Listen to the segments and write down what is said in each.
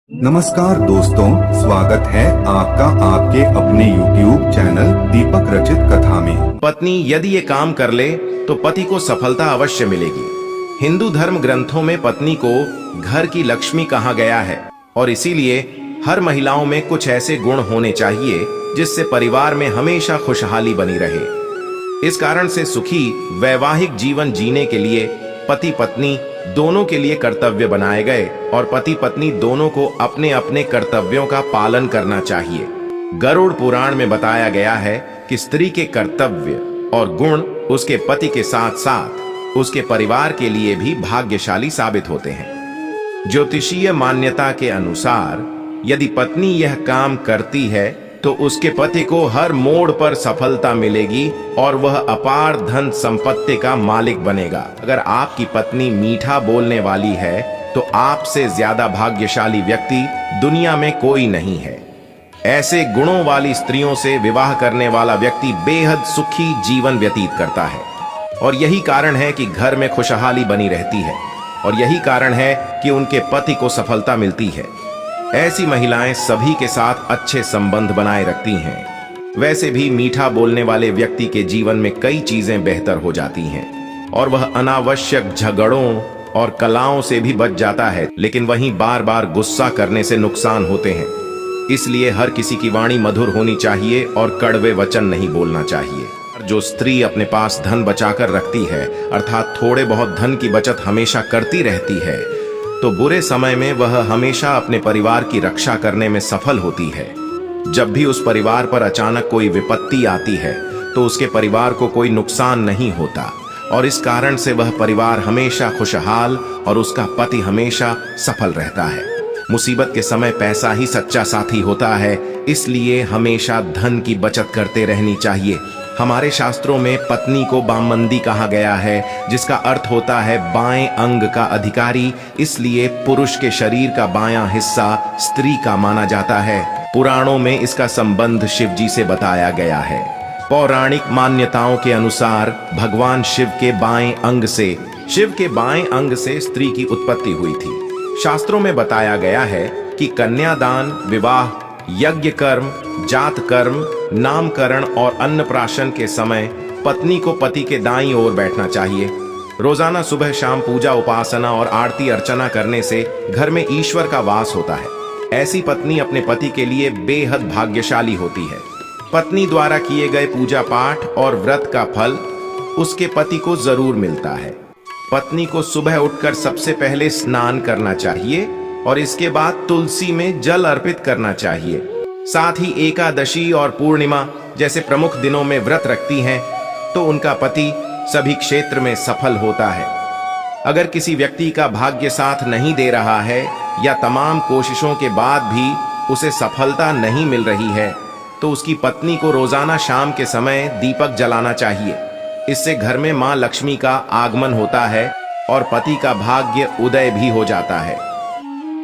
नमस्कार दोस्तों, स्वागत है आपका आपके अपने YouTube चैनल दीपक रचित कथा में। पत्नी यदि ये काम कर ले तो पति को सफलता अवश्य मिलेगी। हिंदू धर्म ग्रंथों में पत्नी को घर की लक्ष्मी कहा गया है और इसीलिए हर महिलाओं में कुछ ऐसे गुण होने चाहिए जिससे परिवार में हमेशा खुशहाली बनी रहे। इस कारण से सुखी वैवाहिक जीवन जीने के लिए पति पत्नी दोनों के लिए कर्तव्य बनाए गए और पति पत्नी दोनों को अपने अपने कर्तव्यों का पालन करना चाहिए। गरुड़ पुराण में बताया गया है कि स्त्री के कर्तव्य और गुण उसके पति के साथ साथ उसके परिवार के लिए भी भाग्यशाली साबित होते हैं। ज्योतिषीय मान्यता के अनुसार यदि पत्नी यह काम करती है तो उसके पति को हर मोड़ पर सफलता मिलेगी और वह अपार धन संपत्ति का मालिक बनेगा। अगर आपकी पत्नी मीठा बोलने वाली है तो आपसे ज्यादा भाग्यशाली व्यक्ति दुनिया में कोई नहीं है। ऐसे गुणों वाली स्त्रियों से विवाह करने वाला व्यक्ति बेहद सुखी जीवन व्यतीत करता है और यही कारण है कि घर में खुशहाली बनी रहती है और यही कारण है कि उनके पति को सफलता मिलती है। ऐसी महिलाएं सभी के साथ अच्छे संबंध बनाए रखती हैं। वैसे भी मीठा बोलने वाले व्यक्ति के जीवन में कई चीजें बेहतर हो जाती हैं और वह अनावश्यक झगड़ों और कलाओं से भी बच जाता है, लेकिन वहीं बार बार गुस्सा करने से नुकसान होते हैं। इसलिए हर किसी की वाणी मधुर होनी चाहिए और कड़वे वचन नहीं बोलना चाहिए। जो स्त्री अपने पास धन बचाकर रखती है, अर्थात थोड़े बहुत धन की बचत हमेशा करती रहती है, तो बुरे समय में वह हमेशा अपने परिवार की रक्षा करने में सफल होती है। जब भी उस परिवार पर अचानक कोई विपत्ति आती है तो उसके परिवार को कोई नुकसान नहीं होता और इस कारण से वह परिवार हमेशा खुशहाल और उसका पति हमेशा सफल रहता है। मुसीबत के समय पैसा ही सच्चा साथी होता है, इसलिए हमेशा धन की बचत करते रहनी चाहिए। हमारे शास्त्रों में पत्नी को बामंदी कहा गया है, जिसका अर्थ होता है बाएं अंग का अधिकारी। इसलिए पुरुष के शरीर का बायां हिस्सा स्त्री का माना जाता है। पुराणों में इसका संबंध शिव जी से बताया गया है। पौराणिक मान्यताओं के अनुसार भगवान शिव के बाएं अंग से स्त्री की उत्पत्ति हुई थी। शास्त्रों में बताया गया है कि कन्यादान, विवाह, यज्ञ कर्म, जात कर्म, नामकरण और अन्नप्राशन के समय पत्नी को पति के दाईं ओर बैठना चाहिए। रोजाना सुबह शाम पूजा, उपासना और आरती अर्चना करने से घर में ईश्वर का वास होता है। ऐसी पत्नी अपने पति के लिए बेहद भाग्यशाली होती है। पत्नी द्वारा किए गए पूजा पाठ और व्रत का फल उसके पति को जरूर मिलता है। पत्नी को सुबह उठकर सबसे पहले स्नान करना चाहिए और इसके बाद तुलसी में जल अर्पित करना चाहिए। साथ ही एकादशी और पूर्णिमा जैसे प्रमुख दिनों में व्रत रखती हैं तो उनका पति सभी क्षेत्र में सफल होता है। अगर किसी व्यक्ति का भाग्य साथ नहीं दे रहा है या तमाम कोशिशों के बाद भी उसे सफलता नहीं मिल रही है तो उसकी पत्नी को रोजाना शाम के समय दीपक जलाना चाहिए। इससे घर में मां लक्ष्मी का आगमन होता है और पति का भाग्य उदय भी हो जाता है।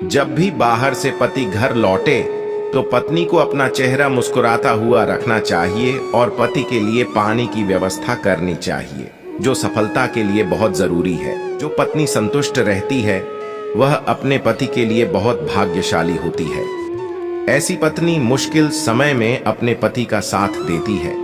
जब भी बाहर से पति घर लौटे तो पत्नी को अपना चेहरा मुस्कुराता हुआ रखना चाहिए और पति के लिए पानी की व्यवस्था करनी चाहिए, जो सफलता के लिए बहुत जरूरी है। जो पत्नी संतुष्ट रहती है वह अपने पति के लिए बहुत भाग्यशाली होती है। ऐसी पत्नी मुश्किल समय में अपने पति का साथ देती है।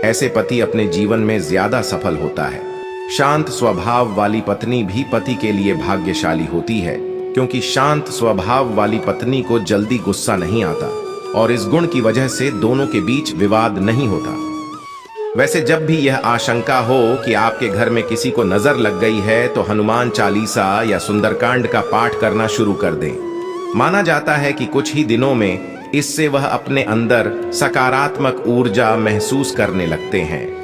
ऐसे पति अपने जीवन में ज्यादा सफल होता है। शांत स्वभाव वाली पत्नी भी पति के लिए भाग्यशाली होती है, क्योंकि शांत स्वभाव वाली पत्नी को जल्दी गुस्सा नहीं आता और इस गुण की वजह से दोनों के बीच विवाद नहीं होता। वैसे जब भी यह आशंका हो कि आपके घर में किसी को नजर लग गई है तो हनुमान चालीसा या सुंदरकांड का पाठ करना शुरू कर दें। माना जाता है कि कुछ ही दिनों में इससे वह अपने अंदर सकारात्मक ऊर्जा महसूस करने लगते हैं।